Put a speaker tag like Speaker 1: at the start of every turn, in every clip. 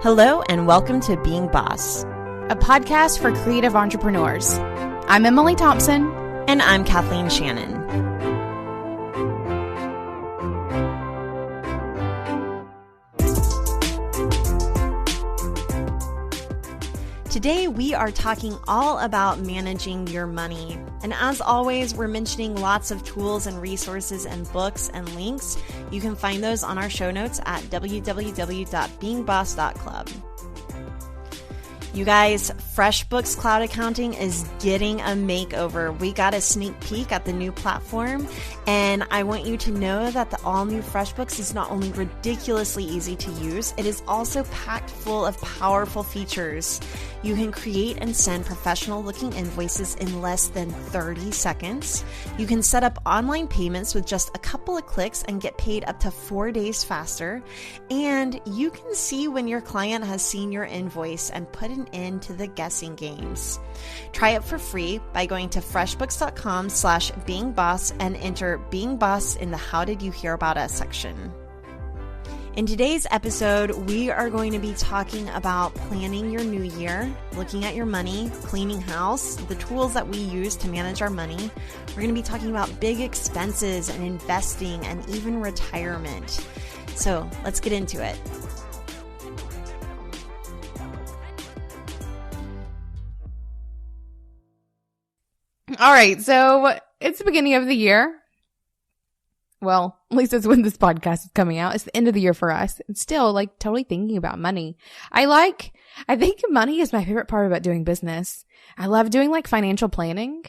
Speaker 1: Hello and welcome to Being Boss,
Speaker 2: a podcast for creative entrepreneurs. I'm Emily Thompson.
Speaker 1: And I'm Kathleen Shannon. Today we are talking all about managing your money. And as always, we're mentioning lots of tools and resources and books and links. You can find those on our show notes at www.beingboss.club. You guys, FreshBooks Cloud Accounting is getting a makeover. We got a sneak peek at the new platform, and I want you to know that the all-new FreshBooks is not only ridiculously easy to use, it is also packed full of powerful features. You can create and send professional-looking invoices in less than 30 seconds. You can set up online payments with just a couple of clicks and get paid up to 4 days faster. And you can see when your client has seen your invoice and put an end to the guessing games. Try it for free by going to freshbooks.com/beingboss and enter Being Boss in the How Did You Hear About Us section. In today's episode, we are going to be talking about planning your new year, looking at your money, cleaning house, the tools that we use to manage our money. We're going to be talking about big expenses and investing and even retirement. So let's get into it.
Speaker 2: All right, so it's the beginning of the year. Well, at least that's when this podcast is coming out. It's the end of the year for us. It's still like totally thinking about money. I think money is my favorite part about doing business. I love doing like financial planning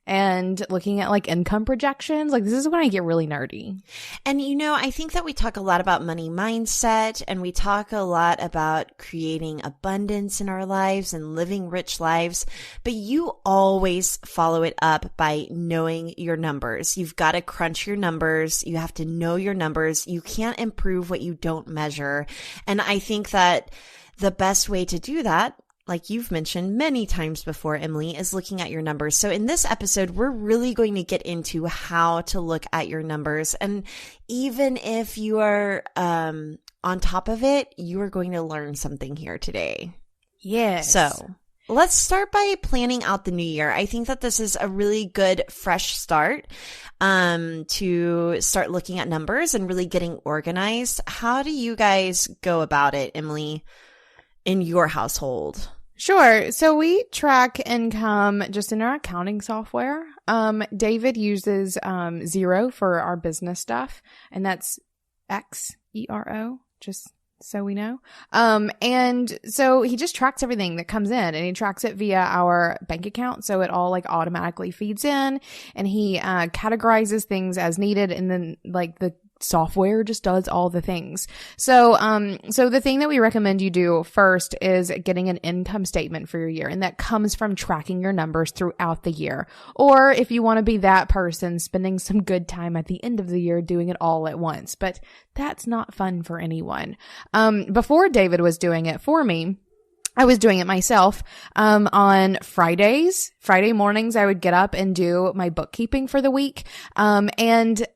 Speaker 2: and looking at like income projections. Like this is when I get really nerdy.
Speaker 1: And I think that we talk a lot about money mindset, and we talk a lot about creating abundance in our lives and living rich lives, but you always follow it up by knowing your numbers. You've got to crunch your numbers. You have to know your numbers. You can't improve what you don't measure. And I think that the best way to do that, like you've mentioned many times before, Emily, is looking at your numbers. So in this episode, we're really going to get into how to look at your numbers. And even if you are on top of it, you are going to learn something here today.
Speaker 2: Yes.
Speaker 1: So let's start by planning out the new year. I think that this is a really good fresh start to start looking at numbers and really getting organized. How do you guys go about it, Emily, in your household?
Speaker 2: Sure. So we track income just in our accounting software. David uses Xero for our business stuff, and that's Xero, just so we know. And so he just tracks everything that comes in, and he tracks it via our bank account. So it all like automatically feeds in, and he categorizes things as needed, and then like the software just does all the things. So the thing that we recommend you do first is getting an income statement for your year. And that comes from tracking your numbers throughout the year. Or if you want to be that person, spending some good time at the end of the year doing it all at once. But that's not fun for anyone. Before David was doing it for me, I was doing it myself. On Friday mornings, I would get up and do my bookkeeping for the week. And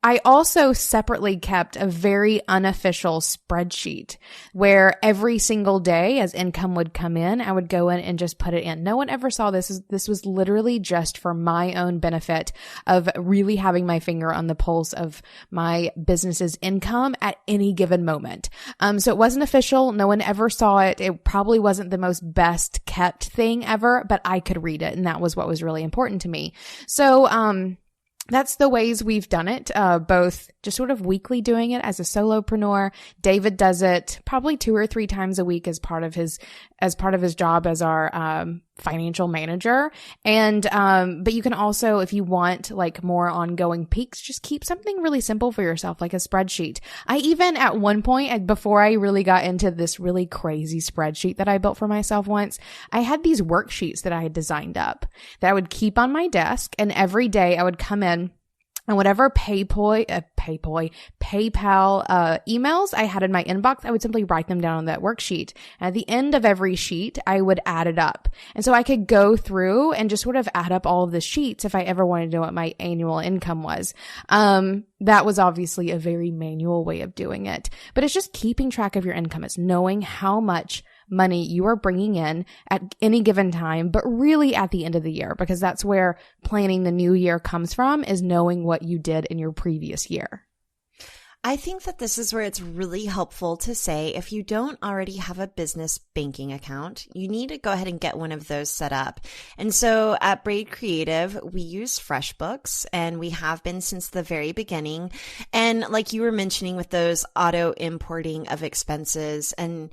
Speaker 2: I also separately kept a very unofficial spreadsheet where every single day as income would come in, I would go in and just put it in. No one ever saw this. This was literally just for my own benefit of really having my finger on the pulse of my business's income at any given moment. So it wasn't official. No one ever saw it. It probably wasn't the most best kept thing ever, but I could read it. And that was what was really important to me. So, that's the ways we've done it, both just sort of weekly doing it as a solopreneur. David does it probably 2 or 3 times a week as part of his job as our financial manager. And but you can also, if you want like more ongoing peaks, just keep something really simple for yourself, like a spreadsheet. I even at one point, before I really got into this really crazy spreadsheet that I built for myself once, I had these worksheets that I had designed up that I would keep on my desk, and every day I would come in And whatever PayPal emails I had in my inbox, I would simply write them down on that worksheet. And at the end of every sheet, I would add it up. And so I could go through and just sort of add up all of the sheets if I ever wanted to know what my annual income was. That was obviously a very manual way of doing it. But it's just keeping track of your income. It's knowing how much money you are bringing in at any given time, but really at the end of the year, because that's where planning the new year comes from, is knowing what you did in your previous year.
Speaker 1: I think that this is where it's really helpful to say, if you don't already have a business banking account, you need to go ahead and get one of those set up. And so at Braid Creative, we use FreshBooks, and we have been since the very beginning. And like you were mentioning with those auto importing of expenses and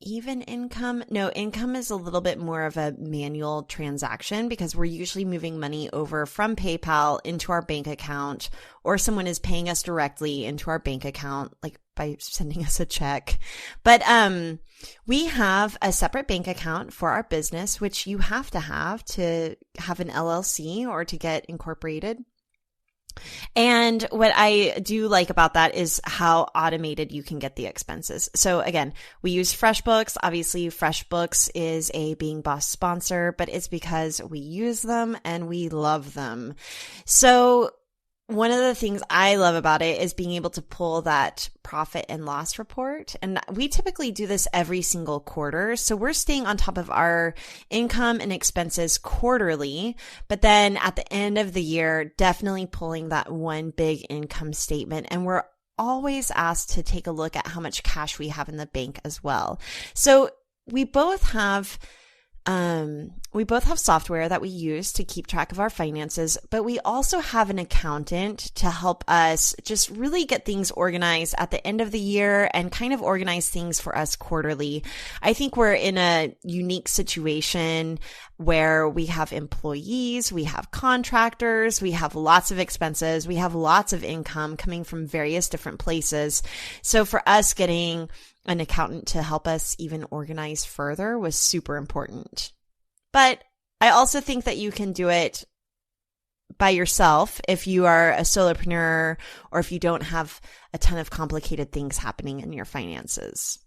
Speaker 1: even income. No, income is a little bit more of a manual transaction because we're usually moving money over from PayPal into our bank account, or someone is paying us directly into our bank account, like by sending us a check. But we have a separate bank account for our business, which you have to have an LLC or to get incorporated. And what I do like about that is how automated you can get the expenses. So again, we use FreshBooks. Obviously, FreshBooks is a Being Boss sponsor, but it's because we use them and we love them. So one of the things I love about it is being able to pull that profit and loss report. And we typically do this every single quarter. So we're staying on top of our income and expenses quarterly. But then at the end of the year, definitely pulling that one big income statement. And we're always asked to take a look at how much cash we have in the bank as well. So we both have software that we use to keep track of our finances, but we also have an accountant to help us just really get things organized at the end of the year and kind of organize things for us quarterly. I think we're in a unique situation where we have employees, we have contractors, we have lots of expenses, we have lots of income coming from various different places. So for us, getting an accountant to help us even organize further was super important. But I also think that you can do it by yourself if you are a solopreneur or if you don't have a ton of complicated things happening in your finances.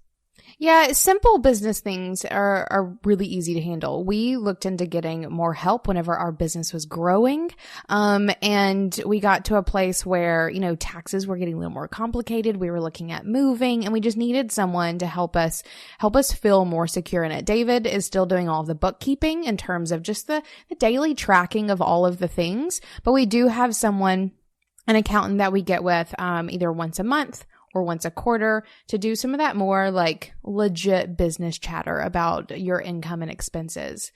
Speaker 2: Yeah, simple business things are really easy to handle. We looked into getting more help whenever our business was growing. And we got to a place where, taxes were getting a little more complicated. We were looking at moving, and we just needed someone to help us feel more secure in it. David is still doing all the bookkeeping in terms of just the daily tracking of all of the things. But we do have an accountant that we get with, either once a month or once a quarter, to do some of that more like legit business chatter about your income and expenses.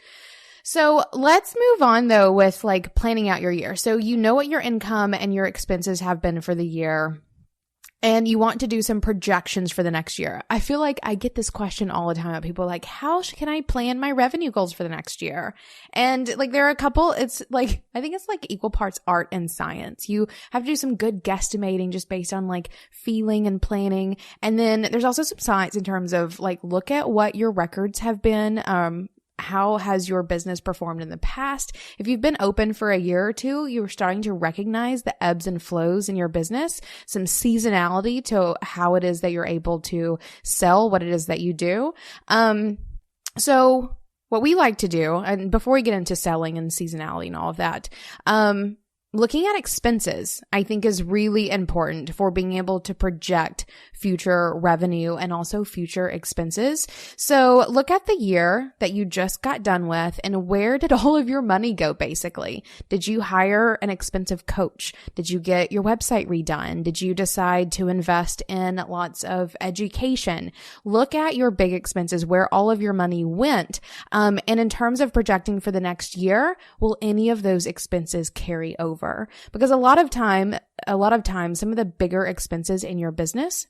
Speaker 2: So let's move on though with like planning out your year. So you know what your income and your expenses have been for the year, and you want to do some projections for the next year. I feel like I get this question all the time. People are like, how can I plan my revenue goals for the next year? And like, there are a couple, it's like, I think it's like equal parts art and science. You have to do some good guesstimating just based on like feeling and planning. And then there's also some science in terms of like, look at what your records have been, how has your business performed in the past? If you've been open for a year or two, you're starting to recognize the ebbs and flows in your business, some seasonality to how it is that you're able to sell what it is that you do. So what we like to do, and before we get into selling and seasonality and all of that, looking at expenses, I think, is really important for being able to project future revenue and also future expenses. So look at the year that you just got done with, and where did all of your money go, basically? Did you hire an expensive coach? Did you get your website redone? Did you decide to invest in lots of education? Look at your big expenses, where all of your money went. And in terms of projecting for the next year, will any of those expenses carry over? Because a lot of times, some of the bigger expenses in your business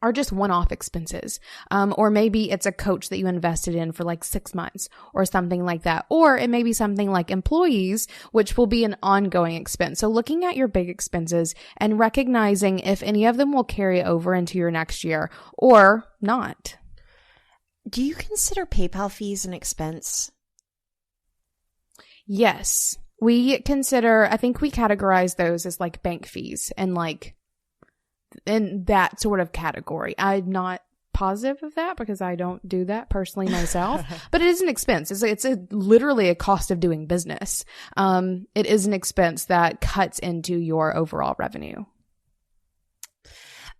Speaker 2: are just one-off expenses. Or maybe it's a coach that you invested in for like 6 months or something like that. Or it may be something like employees, which will be an ongoing expense. So looking at your big expenses and recognizing if any of them will carry over into your next year or not.
Speaker 1: Do you consider PayPal fees an expense?
Speaker 2: Yes. We consider, I think we categorize those as like bank fees and like in that sort of category. I'm not positive of that because I don't do that personally myself, but it is an expense. It's literally a cost of doing business. It is an expense that cuts into your overall revenue.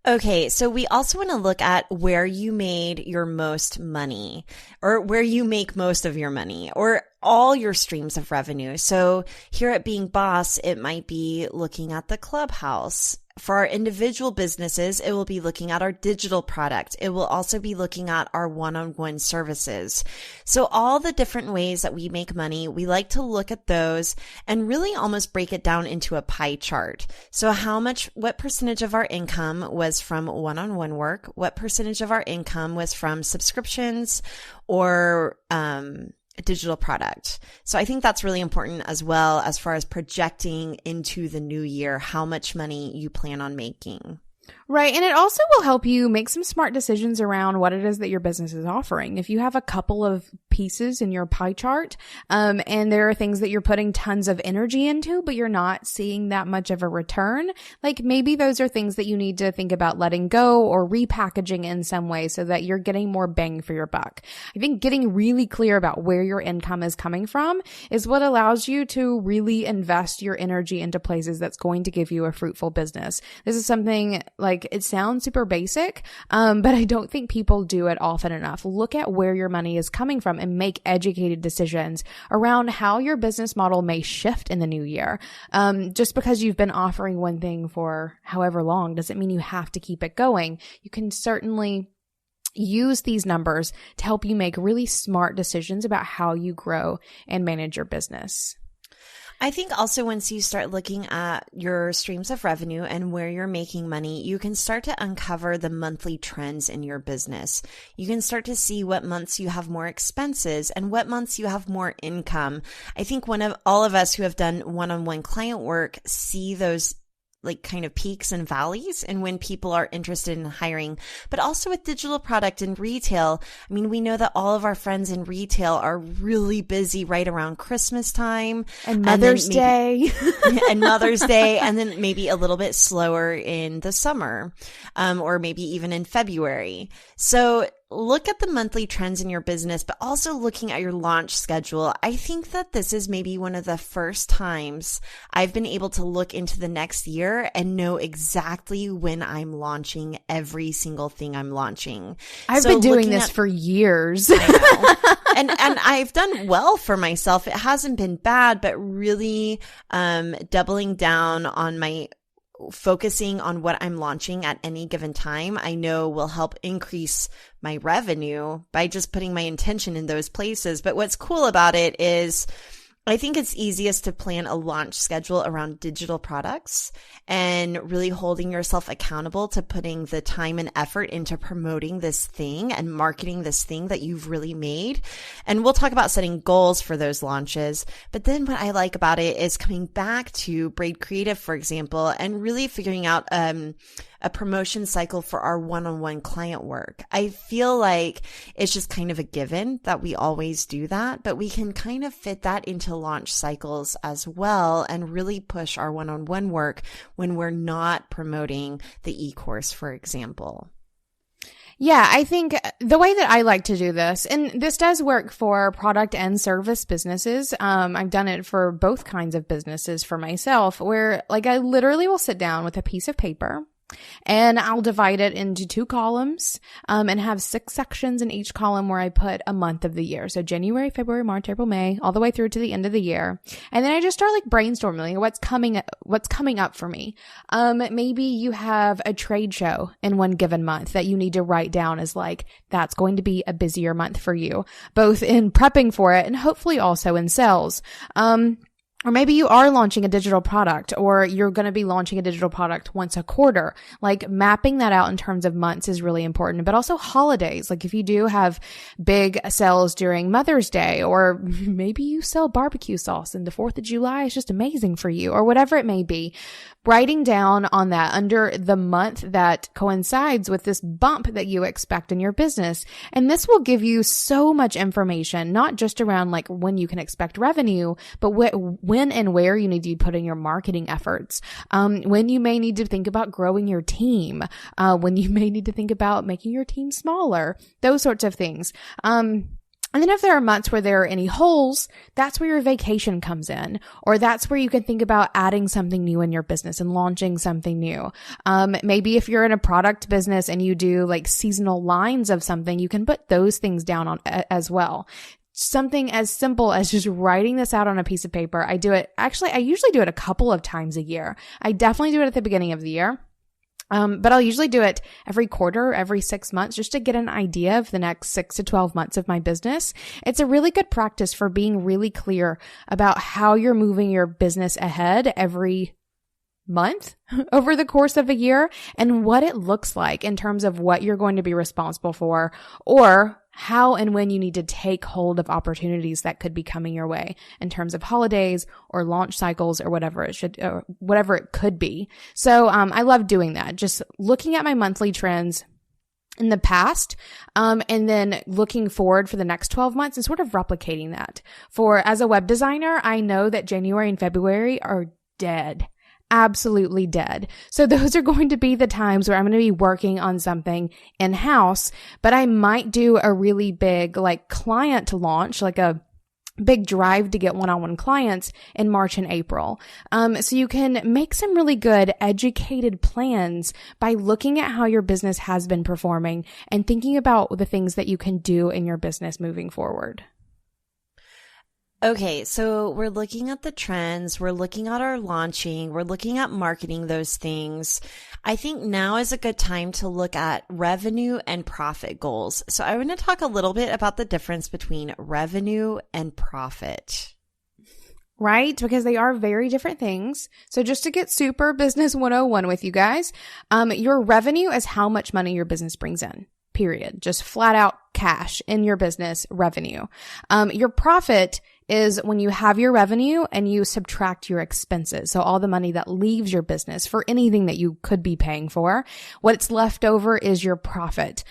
Speaker 1: Okay, so we also want to look at where you made your most money or where you make most of your money or all your streams of revenue. So here at Being Boss, it might be looking at the clubhouse. For our individual businesses, it will be looking at our digital product. It will also be looking at our one-on-one services. So all the different ways that we make money, we like to look at those and really almost break it down into a pie chart. So what percentage of our income was from one-on-one work? What percentage of our income was from subscriptions or, digital product. So I think that's really important as well as far as projecting into the new year, how much money you plan on making.
Speaker 2: Right. And it also will help you make some smart decisions around what it is that your business is offering. If you have a couple of pieces in your pie chart, and there are things that you're putting tons of energy into, but you're not seeing that much of a return, like maybe those are things that you need to think about letting go or repackaging in some way so that you're getting more bang for your buck. I think getting really clear about where your income is coming from is what allows you to really invest your energy into places that's going to give you a fruitful business. This is something like it sounds super basic, but I don't think people do it often enough. Look at where your money is coming from and make educated decisions around how your business model may shift in the new year. Just because you've been offering one thing for however long doesn't mean you have to keep it going. You can certainly use these numbers to help you make really smart decisions about how you grow and manage your business.
Speaker 1: I think also once you start looking at your streams of revenue and where you're making money, you can start to uncover the monthly trends in your business. You can start to see what months you have more expenses and what months you have more income. I think all of us who have done one-on-one client work see those like kind of peaks and valleys and when people are interested in hiring, but also with digital product and retail. I mean, we know that all of our friends in retail are really busy right around Christmas time
Speaker 2: and Mother's Day
Speaker 1: and Mother's Day, and then maybe a little bit slower in the summer, or maybe even in February. So look at the monthly trends in your business, but also looking at your launch schedule. I think that this is maybe one of the first times I've been able to look into the next year and know exactly when I'm launching every single thing I'm launching.
Speaker 2: I've been doing this for years.
Speaker 1: I know. And I've done well for myself. It hasn't been bad, but really doubling down on focusing on what I'm launching at any given time, I know will help increase my revenue by just putting my intention in those places. But what's cool about it is I think it's easiest to plan a launch schedule around digital products and really holding yourself accountable to putting the time and effort into promoting this thing and marketing this thing that you've really made. And we'll talk about setting goals for those launches. But then what I like about it is coming back to Braid Creative, for example, and really figuring out a promotion cycle for our one-on-one client work. I feel like it's just kind of a given that we always do that, but we can kind of fit that into launch cycles as well and really push our one-on-one work when we're not promoting the e-course, for example.
Speaker 2: Yeah, I think the way that I like to do this, and this does work for product and service businesses. I've done it for both kinds of businesses for myself, where like I literally will sit down with a piece of paper and I'll divide it into 2 columns, and have 6 sections in each column where I put a month of the year. So January, February, March, April, May, all the way through to the end of the year. And then I just start like brainstorming what's coming up for me. Maybe you have a trade show in one given month that you need to write down as like, that's going to be a busier month for you, both in prepping for it and hopefully also in sales. Or maybe you are launching a digital product, or you're going to be launching a digital product once a quarter. Like mapping that out in terms of months is really important, but also holidays. Like if you do have big sales during Mother's Day, or maybe you sell barbecue sauce and the 4th of July is just amazing for you, or whatever it may be, writing down on that under the month that coincides with this bump that you expect in your business. And this will give you so much information, not just around like when you can expect revenue, but when when and where you need to be putting your marketing efforts, when you may need to think about growing your team, when you may need to think about making your team smaller, those sorts of things. And then if there are months where there are any holes, that's where your vacation comes in, or that's where you can think about adding something new in your business and launching something new. Maybe if you're in a product business and you do like seasonal lines of something, you can put those things down on as well. Something as simple as just writing this out on a piece of paper. I usually do it a couple of times a year. I definitely do it at the beginning of the year. But I'll usually do it every quarter, every 6 months, just to get an idea of the next 6 to 12 months of my business. It's a really good practice for being really clear about how you're moving your business ahead every month over the course of a year and what it looks like in terms of what you're going to be responsible for, or how and when you need to take hold of opportunities that could be coming your way in terms of holidays or launch cycles or whatever it could be. So, I love doing that. Just looking at my monthly trends in the past, and then looking forward for the next 12 months and sort of replicating that. As a web designer, I know that January and February are dead. Absolutely dead. So those are going to be the times where I'm going to be working on something in-house, but I might do a really big like client launch, like a big drive to get one-on-one clients in March and April. So you can make some really good educated plans by looking at how your business has been performing and thinking about the things that you can do in your business moving forward.
Speaker 1: Okay, so we're looking at the trends, we're looking at our launching, we're looking at marketing those things. I think now is a good time to look at revenue and profit goals. So I want to talk a little bit about the difference between revenue and profit.
Speaker 2: Right? Because they are very different things. So just to get super business 101 with you guys, your revenue is how much money your business brings in. Period. Just flat out cash in your business revenue. Your profit is when you have your revenue and you subtract your expenses. So all the money that leaves your business for anything that you could be paying for, what's left over is your profit.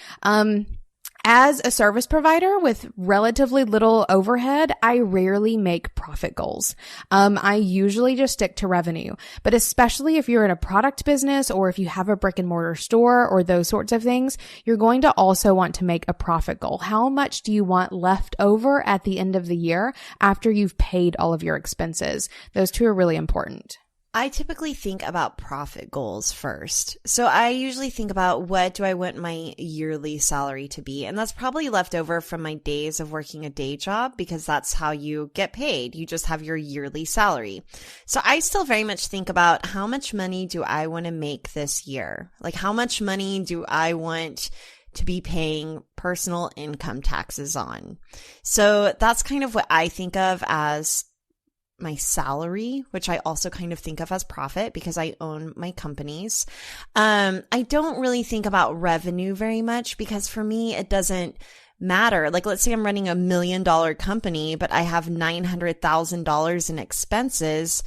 Speaker 2: As a service provider with relatively little overhead, I rarely make profit goals. I usually just stick to revenue, but especially if you're in a product business or if you have a brick and mortar store or those sorts of things, you're going to also want to make a profit goal. How much do you want left over at the end of the year after you've paid all of your expenses? Those two are really important.
Speaker 1: I typically think about profit goals first. So I usually think about what do I want my yearly salary to be? And that's probably left over from my days of working a day job because that's how you get paid. You just have your yearly salary. So I still very much think about how much money do I want to make this year? Like how much money do I want to be paying personal income taxes on? So that's kind of what I think of as my salary, which I also kind of think of as profit because I own my companies. I don't really think about revenue very much because for me, it doesn't matter. Like, let's say I'm running $1 million company, but I have $900,000 in expenses.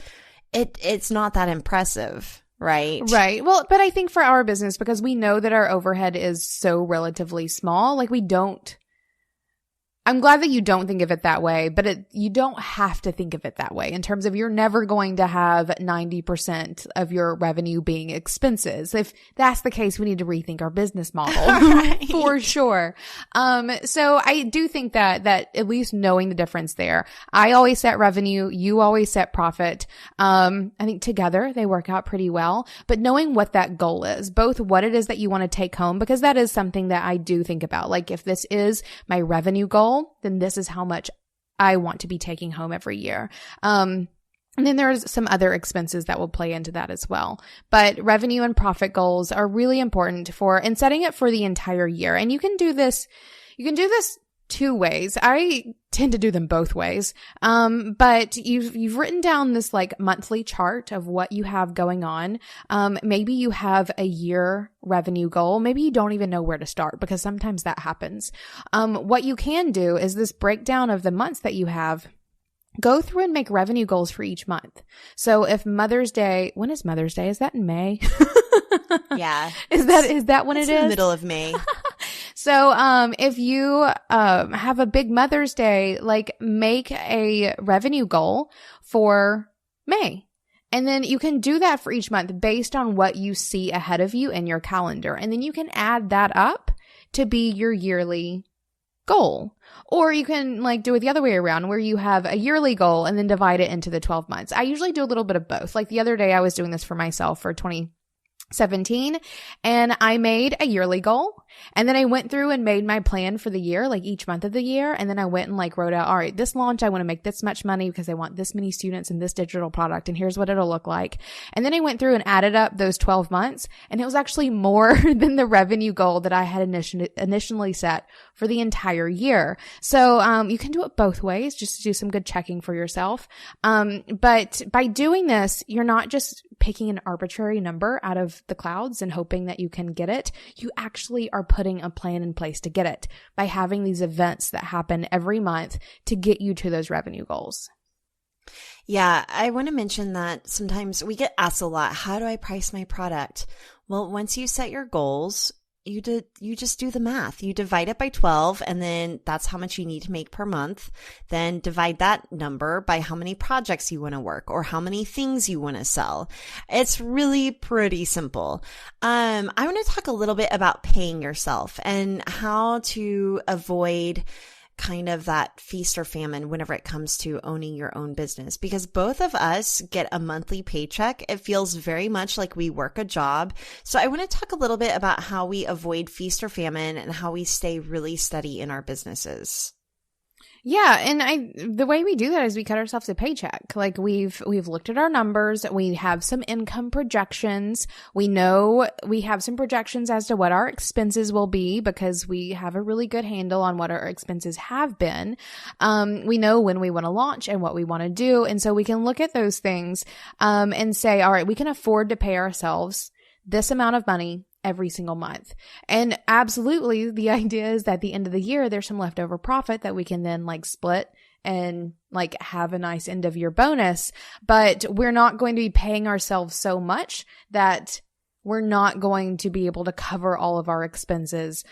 Speaker 1: It's not that impressive. Right.
Speaker 2: Right. Well, but I think for our business, because we know that our overhead is so relatively small, like I'm glad that you don't think of it that way, but you don't have to think of it that way in terms of you're never going to have 90% of your revenue being expenses. If that's the case, we need to rethink our business model
Speaker 1: Right.
Speaker 2: for sure. So I do think that at least knowing the difference there, I always set revenue, you always set profit. I think together they work out pretty well, but knowing what that goal is, both what it is that you want to take home, because that is something that I do think about. Like if this is my revenue goal, then this is how much I want to be taking home every year. And then there's some other expenses that will play into that as well. But revenue and profit goals are really important and setting it for the entire year. And you can do this two ways. I tend to do them both ways. But you've written down this like monthly chart of what you have going on. Maybe you have a year revenue goal. Maybe you don't even know where to start because sometimes that happens. What you can do is this breakdown of the months that you have. Go through and make revenue goals for each month. So if Mother's Day, when is Mother's Day? Is that in May?
Speaker 1: Yeah.
Speaker 2: Is that when it is?
Speaker 1: In the middle of May.
Speaker 2: So, if you, have a big Mother's Day, like make a revenue goal for May. And then you can do that for each month based on what you see ahead of you in your calendar. And then you can add that up to be your yearly goal. Or you can like do it the other way around where you have a yearly goal and then divide it into the 12 months. I usually do a little bit of both. Like the other day I was doing this for myself for 2017 and I made a yearly goal and then I went through and made my plan for the year, like each month of the year. And then I went and like wrote out, all right, this launch, I want to make this much money because I want this many students in this digital product. And here's what it'll look like. And then I went through and added up those 12 months and it was actually more than the revenue goal that I had initially set for the entire year. So, you can do it both ways just to do some good checking for yourself. But by doing this, you're not just picking an arbitrary number out of the clouds and hoping that you can get it. You actually are putting a plan in place to get it by having these events that happen every month to get you to those revenue goals.
Speaker 1: Yeah, I want to mention that sometimes we get asked a lot, how do I price my product? Well, once you set your goals, you just do the math. You divide it by 12 and then that's how much you need to make per month. Then divide that number by how many projects you want to work or how many things you want to sell. It's really pretty simple. I want to talk a little bit about paying yourself and how to avoid kind of that feast or famine whenever it comes to owning your own business, because both of us get a monthly paycheck. It feels very much like we work a job. So I want to talk a little bit about how we avoid feast or famine and how we stay really steady in our businesses.
Speaker 2: Yeah, and the way we do that is we cut ourselves a paycheck. Like we've looked at our numbers, we have some income projections. We know we have some projections as to what our expenses will be because we have a really good handle on what our expenses have been. We know when we want to launch and what we want to do, and so we can look at those things and say, all right, we can afford to pay ourselves this amount of money every single month. And absolutely, the idea is that at the end of the year, there's some leftover profit that we can then like split and like have a nice end of year bonus. But we're not going to be paying ourselves so much that we're not going to be able to cover all of our expenses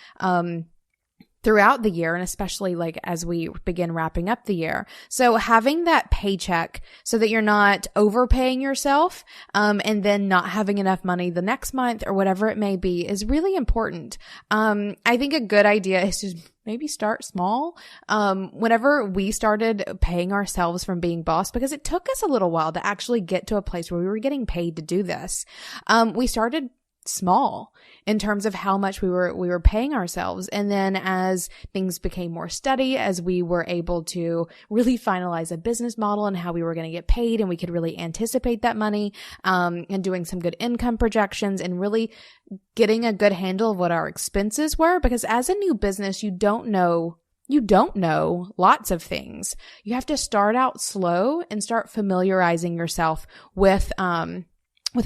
Speaker 2: throughout the year, and especially like as we begin wrapping up the year. So having that paycheck so that you're not overpaying yourself, and then not having enough money the next month or whatever it may be is really important. I think a good idea is to maybe start small. Whenever we started paying ourselves from being boss, because it took us a little while to actually get to a place where we were getting paid to do this. We started small in terms of how much we were paying ourselves. And then as things became more steady, as we were able to really finalize a business model and how we were going to get paid, and we could really anticipate that money, and doing some good income projections and really getting a good handle of what our expenses were. Because as a new business, you don't know lots of things. You have to start out slow and start familiarizing yourself with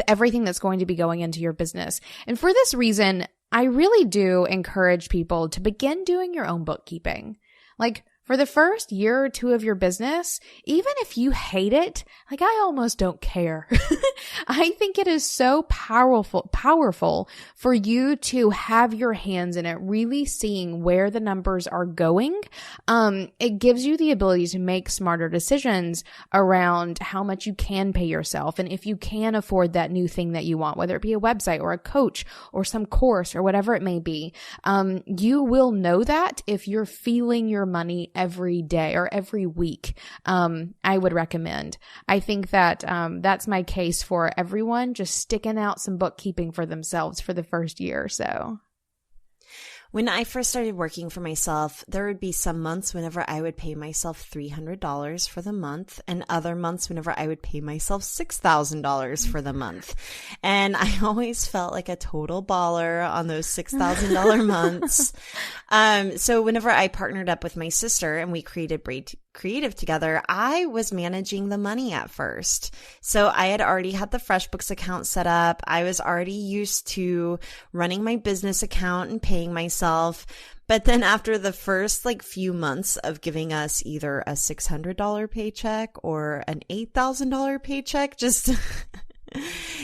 Speaker 2: everything that's going to be going into your business. And for this reason, I really do encourage people to begin doing your own bookkeeping. Like for the first year or two of your business, even if you hate it, like I almost don't care. I think it is so powerful for you to have your hands in it, really seeing where the numbers are going. It gives you the ability to make smarter decisions around how much you can pay yourself and if you can afford that new thing that you want, whether it be a website or a coach or some course or whatever it may be. You will know that if you're feeling your money every day or every week. I would recommend. I think that that's my case for everyone, just sticking out some bookkeeping for themselves for the first year or so.
Speaker 1: When I first started working for myself, there would be some months whenever I would pay myself $300 for the month, and other months whenever I would pay myself $6,000 for the month. And I always felt like a total baller on those $6,000 months. So whenever I partnered up with my sister and we created Braid Creative together, I was managing the money at first. So I had already had the FreshBooks account set up. I was already used to running my business account and paying myself. But then after the first few months of giving us either a $600 paycheck or an $8,000 paycheck, just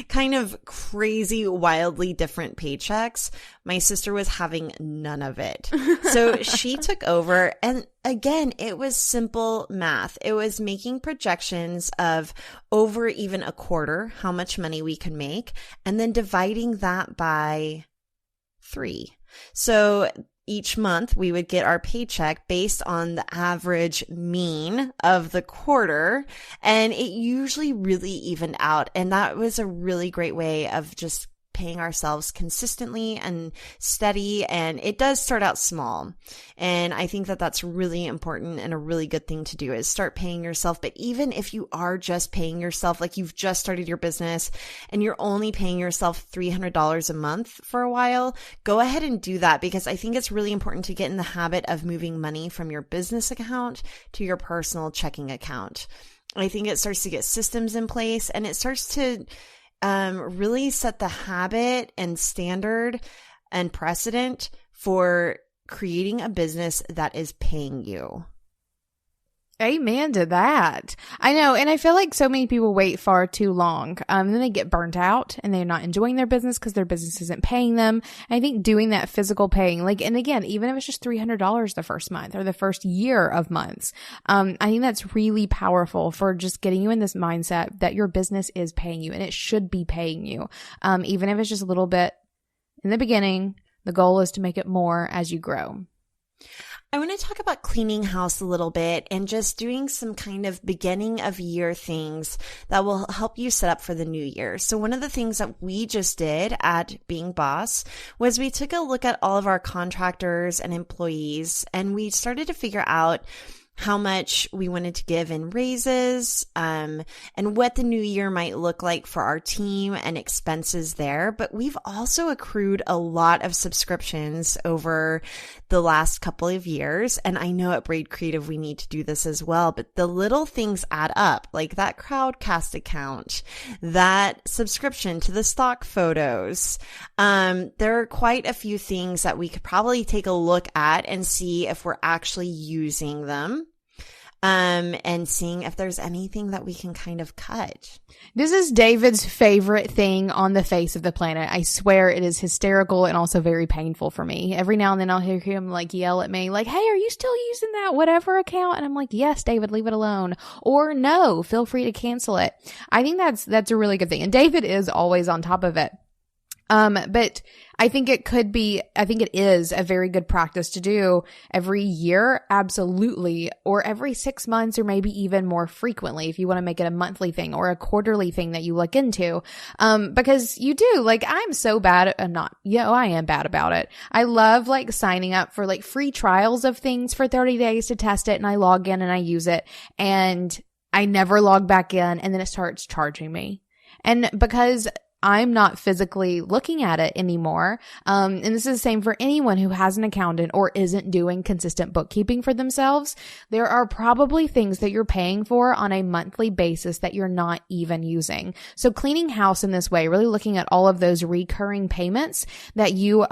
Speaker 1: kind of crazy, wildly different paychecks. My sister was having none of it. So she took over, and again, it was simple math. It was making projections of over even a quarter, how much money we could make, and then dividing that by 3. So each month we would get our paycheck based on the average mean of the quarter, and it usually really evened out. And that was a really great way of just paying ourselves consistently and steady. And it does start out small. And I think that that's really important and a really good thing to do is start paying yourself. But even if you are just paying yourself, like you've just started your business and you're only paying yourself $300 a month for a while, go ahead and do that, because I think it's really important to get in the habit of moving money from your business account to your personal checking account. I think it starts to get systems in place, and it starts to really set the habit and standard and precedent for creating a business that is paying you.
Speaker 2: Amen to that. I know. And I feel like so many people wait far too long. Then they get burnt out and they're not enjoying their business because their business isn't paying them. And I think doing that physical paying, like, and again, even if it's just $300 the first month or the first year of months, I think that's really powerful for just getting you in this mindset that your business is paying you and it should be paying you. Even if it's just a little bit in the beginning, the goal is to make it more as you grow.
Speaker 1: I want to talk about cleaning house a little bit and just doing some kind of beginning of year things that will help you set up for the new year. So one of the things that we just did at Being Boss was we took a look at all of our contractors and employees, and we started to figure out how much we wanted to give in raises, and what the new year might look like for our team and expenses there. But we've also accrued a lot of subscriptions over the last couple of years. And I know at Braid Creative, we need to do this as well, but the little things add up, like that Crowdcast account, that subscription to the stock photos. There are quite a few things that we could probably take a look at and see if we're actually using them. And seeing if there's anything that we can kind of cut.
Speaker 2: This is David's favorite thing on the face of the planet. I swear it is hysterical and also very painful for me. Every now and then I'll hear him like yell at me like, hey, are you still using that whatever account? And I'm like, yes, David, leave it alone. Or no, feel free to cancel it. I think that's a really good thing. And David is always on top of it. But I think it is a very good practice to do every year. Absolutely. Or every 6 months, or maybe even more frequently if you want to make it a monthly thing or a quarterly thing that you look into. Because you do, like, I'm so bad at, I am bad about it. I love like signing up for like free trials of things for 30 days to test it. And I log in and I use it and I never log back in, and then it starts charging me. And because I'm not physically looking at it anymore. And this is the same for anyone who has an accountant or isn't doing consistent bookkeeping for themselves. There are probably things that you're paying for on a monthly basis that you're not even using. So cleaning house in this way, really looking at all of those recurring payments that you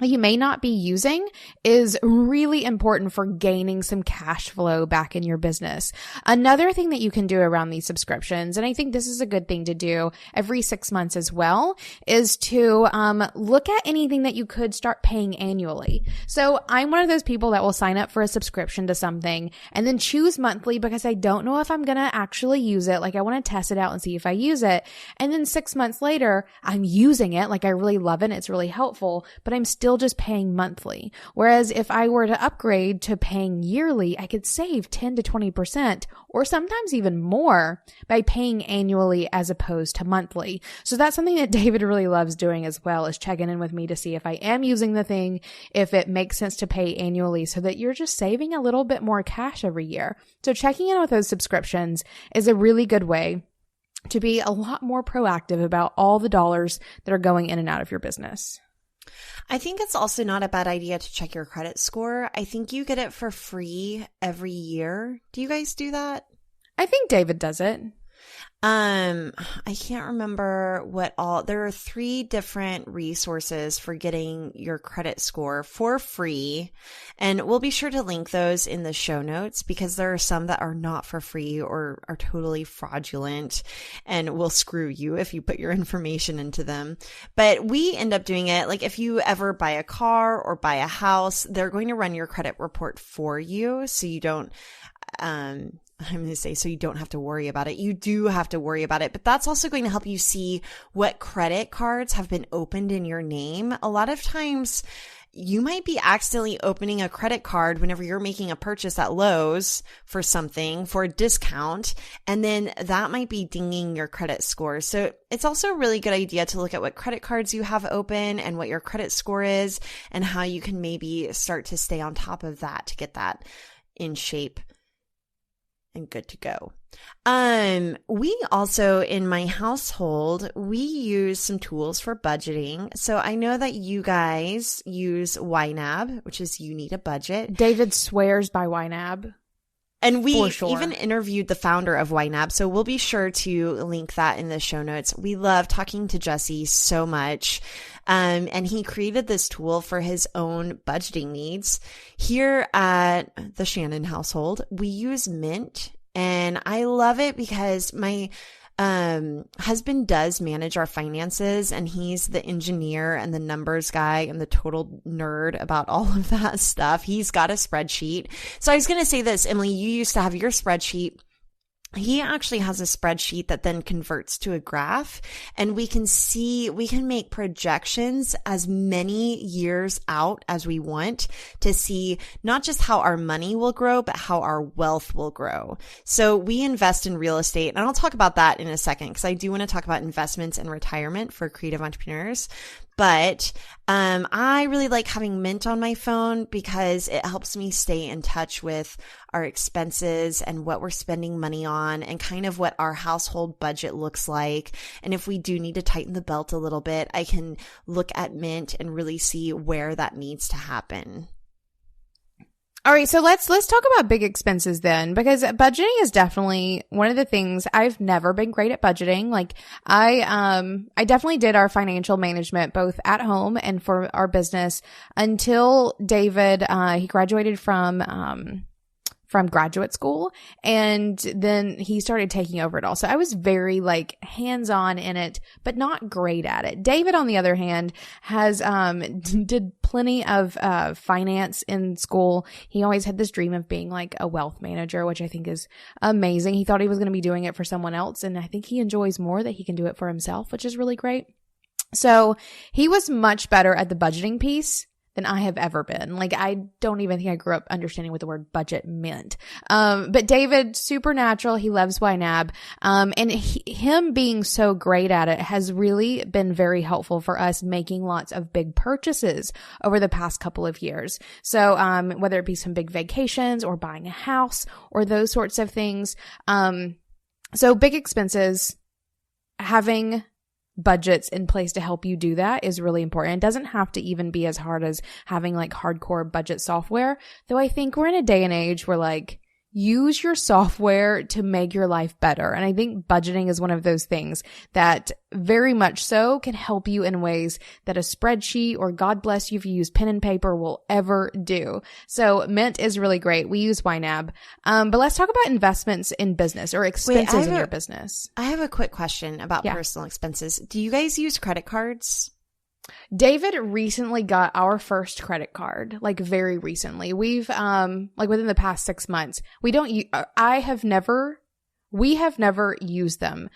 Speaker 2: may not be using is really important for gaining some cash flow back in your business. Another thing that you can do around these subscriptions, and I think this is a good thing to do every 6 months as well, is to look at anything that you could start paying annually. So I'm one of those people that will sign up for a subscription to something and then choose monthly because I don't know if I'm going to actually use it. Like, I want to test it out and see if I use it. And then 6 months later, I'm using it. Like, I really love it. It's really helpful, but I'm still just paying monthly. Whereas if I were to upgrade to paying yearly, I could save 10 to 20% or sometimes even more by paying annually as opposed to monthly. So that's something that David really loves doing as well, is checking in with me to see if I am using the thing, if it makes sense to pay annually, so that you're just saving a little bit more cash every year. So checking in with those subscriptions is a really good way to be a lot more proactive about all the dollars that are going in and out of your business.
Speaker 1: I think it's also not a bad idea to check your credit score. I think you get it for free every year. Do you guys do that?
Speaker 2: I think David does it.
Speaker 1: I can't remember what all, there are 3 different resources for getting your credit score for free. And we'll be sure to link those in the show notes because there are some that are not for free or are totally fraudulent and will screw you if you put your information into them. But we end up doing it. Like if you ever buy a car or buy a house, they're going to run your credit report for you. So you don't, I'm going to say, so you don't have to worry about it. You do have to worry about it, but that's also going to help you see what credit cards have been opened in your name. A lot of times you might be accidentally opening a credit card whenever you're making a purchase at Lowe's for something for a discount, and then that might be dinging your credit score. So it's also a really good idea to look at what credit cards you have open and what your credit score is and how you can maybe start to stay on top of that to get that in shape and good to go. We also, in my household, we use some tools for budgeting. So I know that you guys use YNAB, which is You Need a Budget.
Speaker 2: David swears by YNAB.
Speaker 1: And we even interviewed the founder of YNAB, so we'll be sure to link that in the show notes. We love talking to Jesse so much. And he created this tool for his own budgeting needs. Here at the Shannon household, we use Mint, and I love it because my husband does manage our finances, and he's the engineer and the numbers guy and the total nerd about all of that stuff. He's got a spreadsheet. So I was going to say this, Emily, you used to have your spreadsheet. He actually has a spreadsheet that then converts to a graph, and we can make projections as many years out as we want to see not just how our money will grow, but how our wealth will grow. So we invest in real estate, and I'll talk about that in a second because I do want to talk about investments and retirement for creative entrepreneurs. But I really like having Mint on my phone because it helps me stay in touch with our expenses and what we're spending money on and kind of what our household budget looks like. And if we do need to tighten the belt a little bit, I can look at Mint and really see where that needs to happen.
Speaker 2: All right, so let's talk about big expenses then, because budgeting is definitely one of the things. I've never been great at budgeting. Like I definitely did our financial management both at home and for our business until David he graduated from graduate school, and then he started taking over it all. So I was very like hands-on in it, but not great at it. David, on the other hand, has did plenty of finance in school. He always had this dream of being like a wealth manager, which I think is amazing. He thought he was going to be doing it for someone else, and I think he enjoys more that he can do it for himself, which is really great. So he was much better at the budgeting piece than I have ever been. Like, I don't even think I grew up understanding what the word budget meant. But David, supernatural. He loves YNAB. And him being so great at it has really been very helpful for us making lots of big purchases over the past couple of years. So, whether it be some big vacations or buying a house or those sorts of things. So big expenses, having budgets in place to help you do that is really important. It doesn't have to even be as hard as having like hardcore budget software, though I think we're in a day and age where like use your software to make your life better. And I think budgeting is one of those things that very much so can help you in ways that a spreadsheet or God bless you if you use pen and paper will ever do. So Mint is really great. We use YNAB. But let's talk about investments in business or expenses in your business.
Speaker 1: I have a quick question about personal expenses. Do you guys use credit cards?
Speaker 2: David recently got our first credit card, like very recently. We've, like within the past 6 months. We have never used them,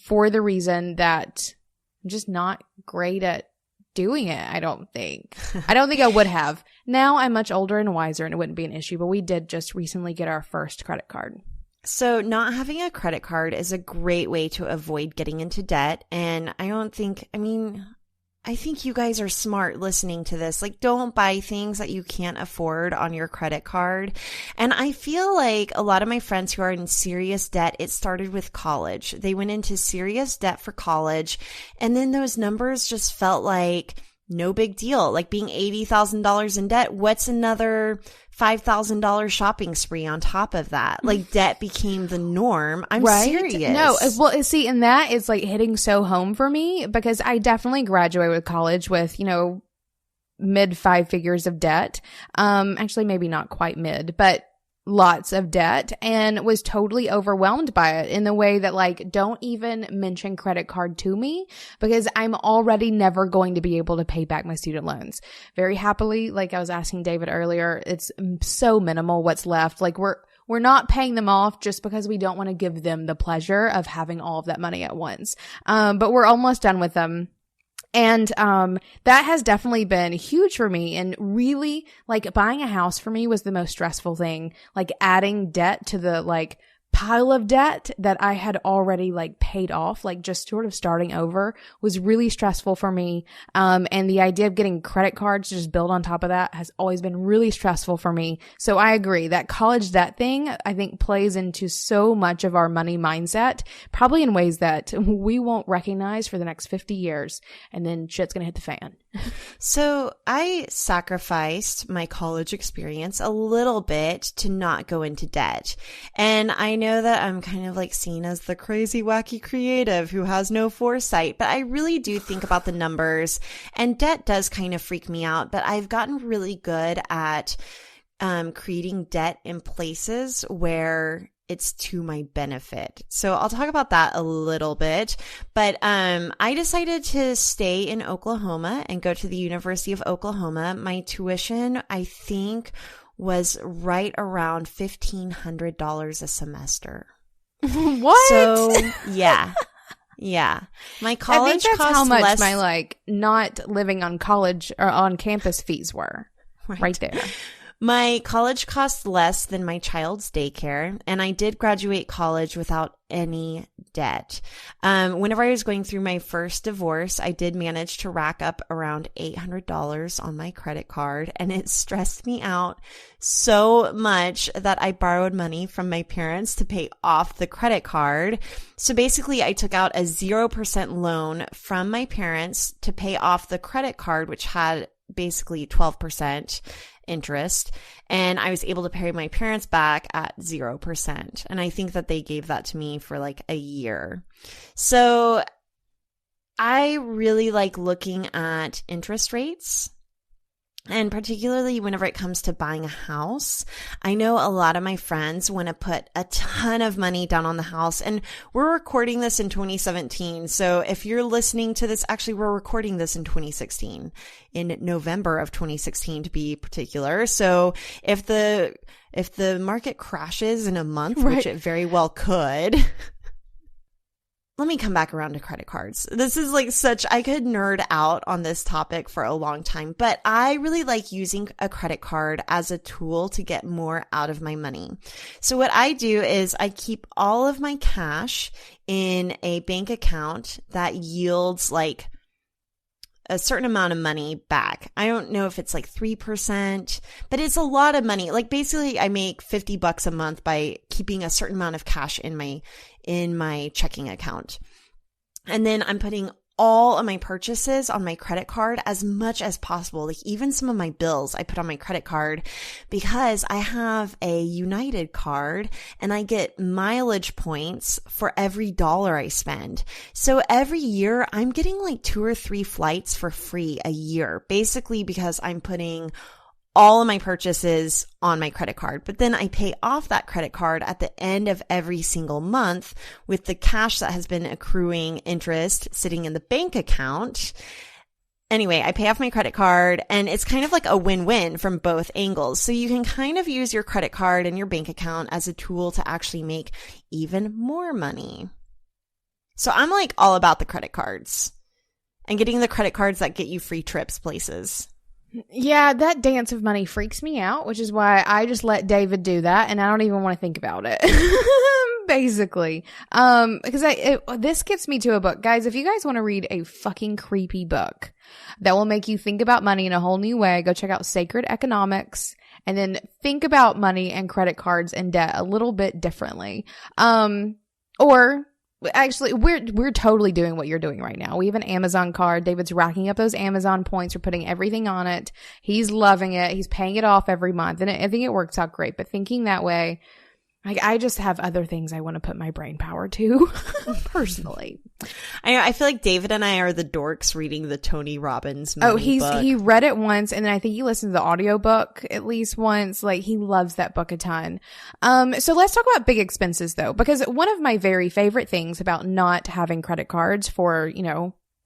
Speaker 2: for the reason that I'm just not great at doing it. I don't think I would have. Now I'm much older and wiser and it wouldn't be an issue, but we did just recently get our first credit card.
Speaker 1: So not having a credit card is a great way to avoid getting into debt. And I think you guys are smart listening to this. Like, don't buy things that you can't afford on your credit card. And I feel like a lot of my friends who are in serious debt, it started with college. They went into serious debt for college, and then those numbers just felt like no big deal. Like being $80,000 in debt, what's another $5,000 shopping spree on top of that? Like debt became the norm. I'm serious.
Speaker 2: No, well, see, and that is like hitting so home for me because I definitely graduated with college with, mid 5 figures of debt. Actually, maybe not quite mid, but lots of debt, and was totally overwhelmed by it in the way that like, don't even mention credit card to me because I'm already never going to be able to pay back my student loans. Very happily, like I was asking David earlier, it's so minimal what's left. Like we're not paying them off just because we don't want to give them the pleasure of having all of that money at once. But we're almost done with them. And that has definitely been huge for me, and really like buying a house for me was the most stressful thing. Like adding debt to the like pile of debt that I had already like paid off, like just sort of starting over was really stressful for me. And the idea of getting credit cards to just build on top of that has always been really stressful for me. So I agree that college debt thing, I think, plays into so much of our money mindset, probably in ways that we won't recognize for the next 50 years. And then shit's going to hit the fan.
Speaker 1: So I sacrificed my college experience a little bit to not go into debt. And I know that I'm kind of like seen as the crazy, wacky creative who has no foresight, but I really do think about the numbers, and debt does kind of freak me out, but I've gotten really good at creating debt in places where it's to my benefit. So I'll talk about that a little bit. But I decided to stay in Oklahoma and go to the University of Oklahoma. My tuition, I think, was right around $1,500 a semester.
Speaker 2: What?
Speaker 1: So yeah. Yeah. My college
Speaker 2: I think that's
Speaker 1: cost
Speaker 2: how much
Speaker 1: less.
Speaker 2: my like not living on college or on campus fees were. Right there.
Speaker 1: My college cost less than my child's daycare, and I did graduate college without any debt. Whenever I was going through my first divorce, I did manage to rack up around $800 on my credit card, and it stressed me out so much that I borrowed money from my parents to pay off the credit card. So basically, I took out a 0% loan from my parents to pay off the credit card, which had basically 12% interest, and I was able to pay my parents back at 0%. And I think that they gave that to me for like a year. So I really like looking at interest rates. And particularly whenever it comes to buying a house, I know a lot of my friends want to put a ton of money down on the house. And we're recording this in 2017. So if you're listening to this, actually, we're recording this in 2016, in November of 2016 to be particular. So if the market crashes in a month, which it very well could, let me come back around to credit cards. This is like I could nerd out on this topic for a long time, but I really like using a credit card as a tool to get more out of my money. So what I do is I keep all of my cash in a bank account that yields like a certain amount of money back. I don't know if it's like 3%, but it's a lot of money. Like basically I make $50 a month by keeping a certain amount of cash in my checking account. And then I'm putting all of my purchases on my credit card as much as possible. Like even some of my bills I put on my credit card because I have a United card and I get mileage points for every dollar I spend. So every year I'm getting like 2 or 3 flights for free a year, basically because I'm putting all of my purchases on my credit card. But then I pay off that credit card at the end of every single month with the cash that has been accruing interest sitting in the bank account. Anyway, I pay off my credit card and it's kind of like a win-win from both angles. So you can kind of use your credit card and your bank account as a tool to actually make even more money. So I'm like all about the credit cards and getting the credit cards that get you free trips places.
Speaker 2: Yeah, that dance of money freaks me out, which is why I just let David do that and I don't even want to think about it. Basically. Because this gets me to a book. Guys, if you guys want to read a fucking creepy book that will make you think about money in a whole new way, go check out Sacred Economics and then think about money and credit cards and debt a little bit differently. Or Actually, we're totally doing what you're doing right now. We have an Amazon card. David's racking up those Amazon points. We're putting everything on it. He's loving it. He's paying it off every month. And I think it works out great. But thinking that way, like, I just have other things I want to put my brain power to personally.
Speaker 1: I feel like David and I are the dorks reading the Tony Robbins money book.
Speaker 2: He read it once, and then I think he listened to the audiobook at least once. Like, he loves that book a ton. So let's talk about big expenses though, because one of my very favorite things about not having credit cards for,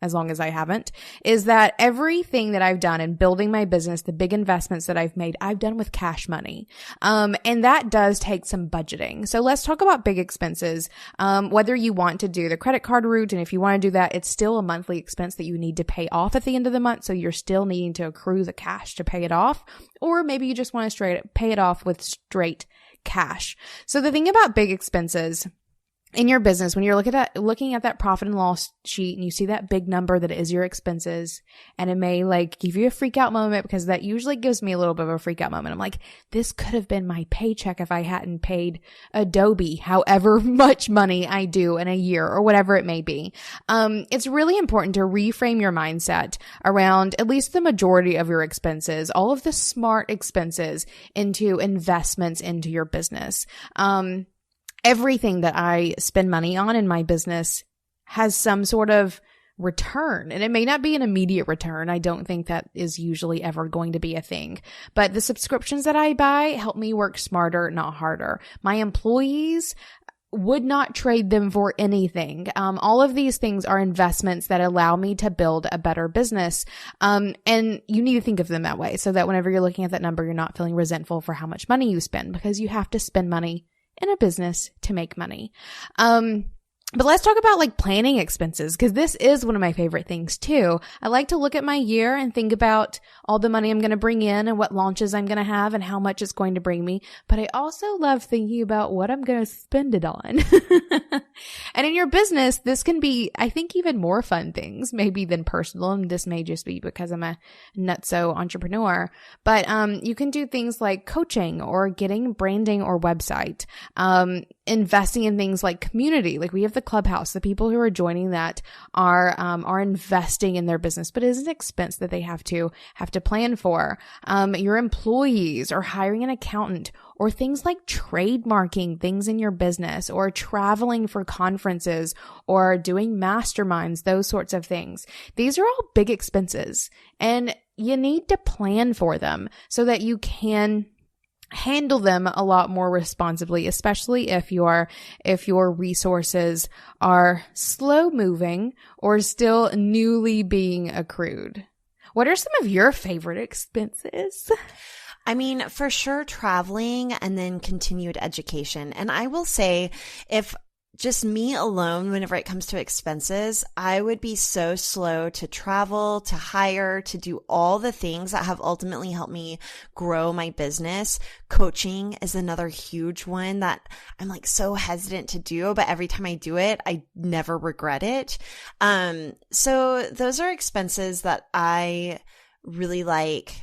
Speaker 2: as long as I haven't, is that everything that I've done in building my business, the big investments that I've made, I've done with cash money. And that does take some budgeting. So let's talk about big expenses. Whether you want to do the credit card route, and if you want to do that, it's still a monthly expense that you need to pay off at the end of the month. So you're still needing to accrue the cash to pay it off. Or maybe you just want to pay it off with straight cash. So the thing about big expenses in your business, when you're looking at that profit and loss sheet and you see that big number that is your expenses, and it may like give you a freak out moment, because that usually gives me a little bit of a freak out moment. I'm like, this could have been my paycheck if I hadn't paid Adobe however much money I do in a year, or whatever it may be. It's really important to reframe your mindset around at least the majority of your expenses, all of the smart expenses, into investments into your business. Everything that I spend money on in my business has some sort of return, and it may not be an immediate return. I don't think that is usually ever going to be a thing, but the subscriptions that I buy help me work smarter, not harder. My employees would not trade them for anything. All of these things are investments that allow me to build a better business. And you need to think of them that way, so that whenever you're looking at that number, you're not feeling resentful for how much money you spend, because you have to spend money in a business to make money. But let's talk about like planning expenses, because this is one of my favorite things too. I like to look at my year and think about all the money I'm going to bring in and what launches I'm going to have and how much it's going to bring me. But I also love thinking about what I'm going to spend it on. And in your business, this can be, I think, even more fun things maybe than personal. And this may just be because I'm a nutso entrepreneur. But you can do things like coaching or getting branding or website, investing in things like community. Like we have the Clubhouse. The people who are joining that are investing in their business, but it is an expense that they have to plan for. Your employees, or hiring an accountant, or things like trademarking things in your business, or traveling for conferences, or doing masterminds, those sorts of things. These are all big expenses, and you need to plan for them so that you can handle them a lot more responsibly, especially if your resources are slow moving or still newly being accrued. What are some of your favorite expenses?
Speaker 1: I mean, for sure, traveling, and then continued education. And I will say, if just me alone, whenever it comes to expenses, I would be so slow to travel, to hire, to do all the things that have ultimately helped me grow my business. Coaching is another huge one that I'm like so hesitant to do, but every time I do it, I never regret it. So those are expenses that I really like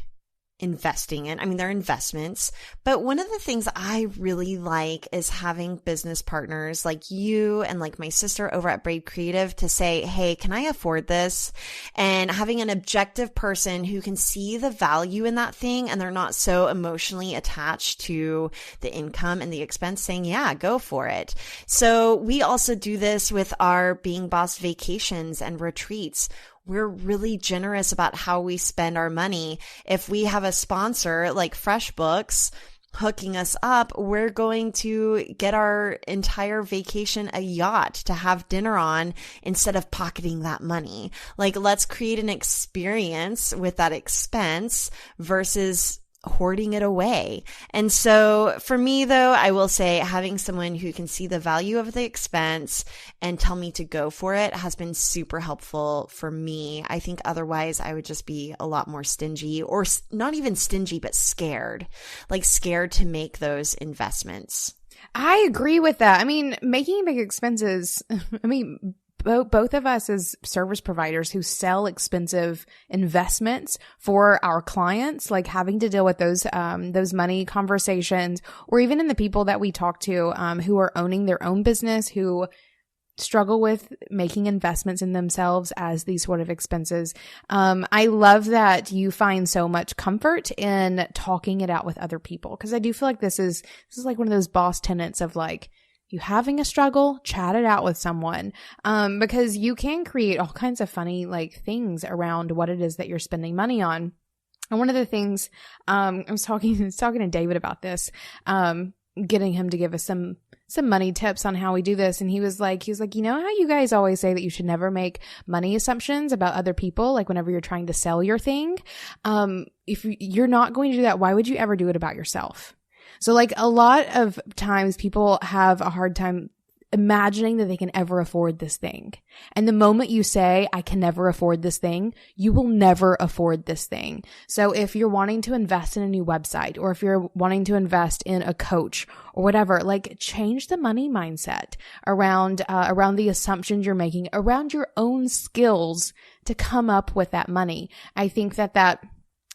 Speaker 1: investing in. I mean, they're investments, but one of the things I really like is having business partners like you and like my sister over at Brave Creative to say, hey, can I afford this? And having an objective person who can see the value in that thing, and they're not so emotionally attached to the income and the expense, saying, yeah, go for it. So we also do this with our Being Boss vacations and retreats. We're really generous about how we spend our money. If we have a sponsor like FreshBooks hooking us up, we're going to get our entire vacation a yacht to have dinner on instead of pocketing that money. Like, let's create an experience with that expense versus hoarding it away. And so for me though, I will say having someone who can see the value of the expense and tell me to go for it has been super helpful for me. I think otherwise I would just be a lot more stingy, or not even stingy, but scared to make those investments.
Speaker 2: I agree with that. I mean, making big expenses, both of us as service providers who sell expensive investments for our clients, like having to deal with those money conversations, or even in the people that we talk to, who are owning their own business, who struggle with making investments in themselves as these sort of expenses. I love that you find so much comfort in talking it out with other people, because I do feel like this is like one of those boss tenets of like, you having a struggle, chat it out with someone, because you can create all kinds of funny like things around what it is that you're spending money on. And one of the things, I was talking to David about this, getting him to give us some money tips on how we do this. And he was like, you know how you guys always say that you should never make money assumptions about other people, like whenever you're trying to sell your thing? If you're not going to do that, why would you ever do it about yourself? So like a lot of times people have a hard time imagining that they can ever afford this thing. And the moment you say, I can never afford this thing, you will never afford this thing. So if you're wanting to invest in a new website, or if you're wanting to invest in a coach or whatever, like change the money mindset around the assumptions you're making around your own skills to come up with that money. I think that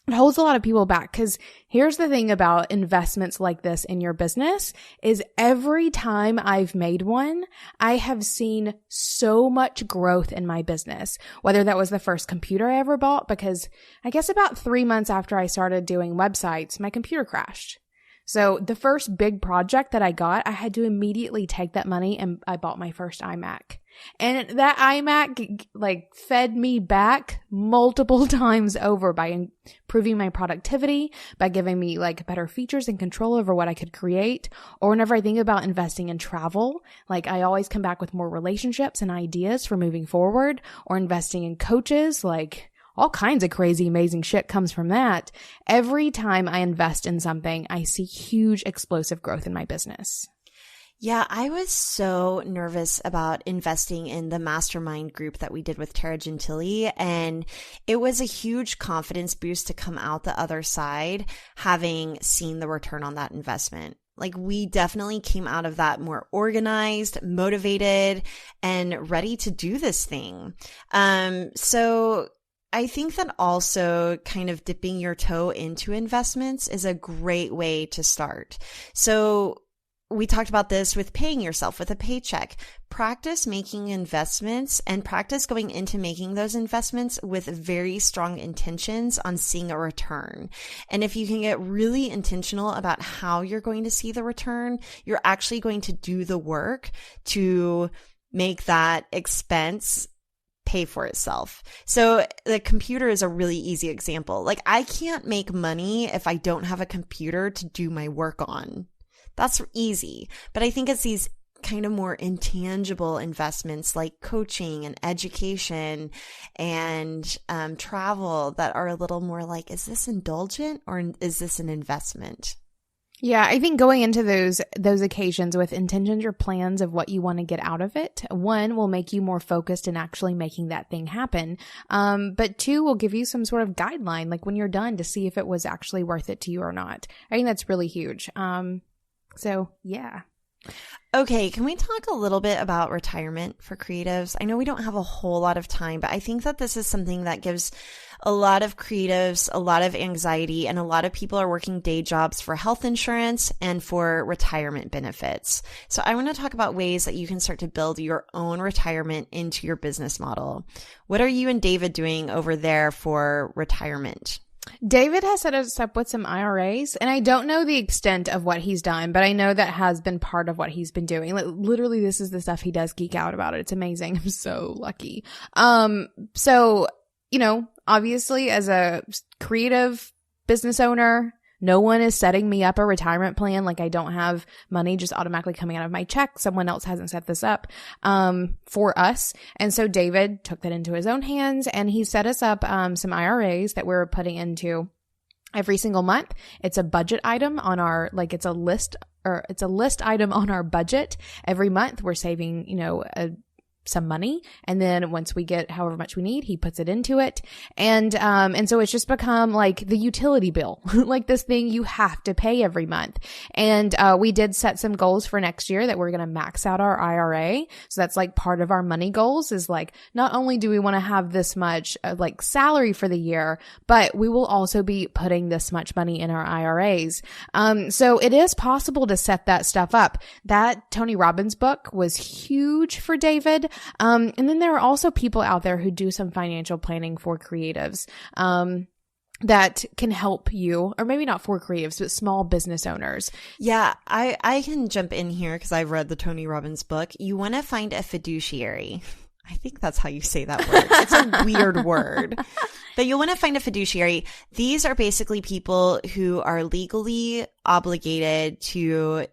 Speaker 2: it holds a lot of people back, because here's the thing about investments like this in your business is every time I've made one, I have seen so much growth in my business, whether that was the first computer I ever bought, because I guess about 3 months after I started doing websites, my computer crashed. So the first big project that I got, I had to immediately take that money and I bought my first iMac. And that iMac like fed me back multiple times over by improving my productivity, by giving me like better features and control over what I could create. Or whenever I think about investing in travel, like I always come back with more relationships and ideas for moving forward, or investing in coaches, like all kinds of crazy, amazing shit comes from that. Every time I invest in something, I see huge explosive growth in my business.
Speaker 1: Yeah, I was so nervous about investing in the mastermind group that we did with Tara Gentili, and it was a huge confidence boost to come out the other side having seen the return on that investment. Like, we definitely came out of that more organized, motivated, and ready to do this thing. So I think that also kind of dipping your toe into investments is a great way to start. So we talked about this with paying yourself with a paycheck. Practice making investments and practice going into making those investments with very strong intentions on seeing a return. And if you can get really intentional about how you're going to see the return, you're actually going to do the work to make that expense pay for itself. So the computer is a really easy example. Like, I can't make money if I don't have a computer to do my work on. That's easy. But I think it's these kind of more intangible investments like coaching and education and travel that are a little more like, is this indulgent or is this an investment?
Speaker 2: Yeah, I think going into those occasions with intentions or plans of what you want to get out of it, one, will make you more focused in actually making that thing happen. But two, will give you some sort of guideline, like when you're done, to see if it was actually worth it to you or not. I think that's really huge. So yeah.
Speaker 1: Okay, can we talk a little bit about retirement for creatives? I know we don't have a whole lot of time, but I think that this is something that gives a lot of creatives a lot of anxiety, and a lot of people are working day jobs for health insurance and for retirement benefits. So I want to talk about ways that you can start to build your own retirement into your business model. What are you and David doing over there for retirement?
Speaker 2: David has set us up with some IRAs, and I don't know the extent of what he's done, but I know that has been part of what he's been doing. Like, literally, this is the stuff he does geek out about. It's amazing. I'm so lucky. So, you know, obviously as a creative business owner, no one is setting me up a retirement plan. Like, I don't have money just automatically coming out of my check. Someone else hasn't set this up for us. And so David took that into his own hands, and he set us up some IRAs that we're putting into every single month. It's a budget item on our, like, it's a list item on our budget. Every month we're saving, you know, a some money. And then once we get however much we need, he puts it into it. And so it's just become like the utility bill, like this thing you have to pay every month. And, we did set some goals for next year that we're going to max out our IRA. So that's like part of our money goals is like, not only do we want to have this much like salary for the year, but we will also be putting this much money in our IRAs. So it is possible to set that stuff up. That Tony Robbins book was huge for David. And then there are also people out there who do some financial planning for creatives, that can help you, or maybe not for creatives, but small business owners.
Speaker 1: Yeah, I can jump in here because I've read the Tony Robbins book. You want to find a fiduciary. I think that's how you say that word. It's a weird word. But you'll want to find a fiduciary. These are basically people who are legally obligated to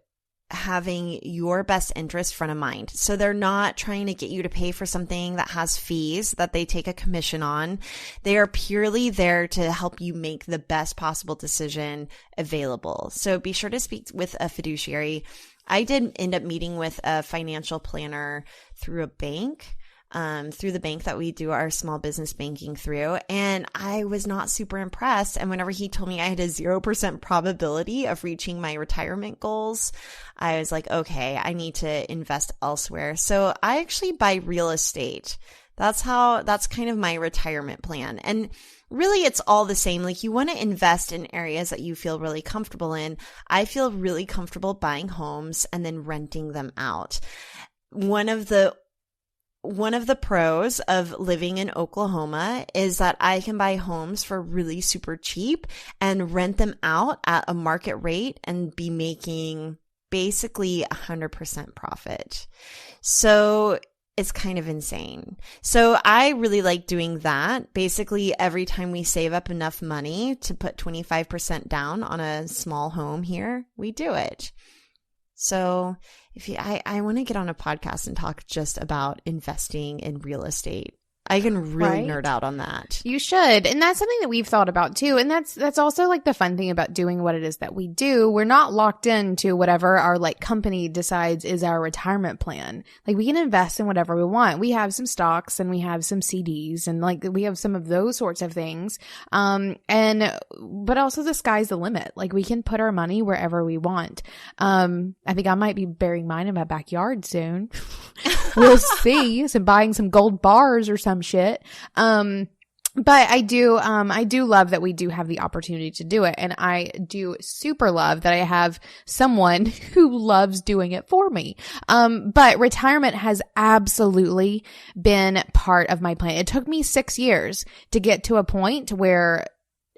Speaker 1: having your best interest front of mind. So they're not trying to get you to pay for something that has fees that they take a commission on. They are purely there to help you make the best possible decision available. So be sure to speak with a fiduciary. I did end up meeting with a financial planner through a bank. Through the bank that we do our small business banking through. And I was not super impressed. And whenever he told me I had a 0% probability of reaching my retirement goals, I was like, okay, I need to invest elsewhere. So I actually buy real estate. That's kind of my retirement plan. And really, it's all the same. Like, you want to invest in areas that you feel really comfortable in. I feel really comfortable buying homes and then renting them out. One of the pros of living in Oklahoma is that I can buy homes for really super cheap and rent them out at a market rate and be making basically 100% profit. So it's kind of insane. So I really like doing that. Basically, every time we save up enough money to put 25% down on a small home here, we do it. So I want to get on a podcast and talk just about investing in real estate. I can really nerd out on that.
Speaker 2: You should. And that's something that we've thought about too. And that's also like the fun thing about doing what it is that we do. We're not locked into whatever our like company decides is our retirement plan. Like, we can invest in whatever we want. We have some stocks and we have some CDs and like we have some of those sorts of things. But also the sky's the limit. Like, we can put our money wherever we want. I think I might be burying mine in my backyard soon. We'll see. So buying some gold bars or some shit. But I do love that we do have the opportunity to do it. And I do super love that I have someone who loves doing it for me. But retirement has absolutely been part of my plan. It took me 6 years to get to a point where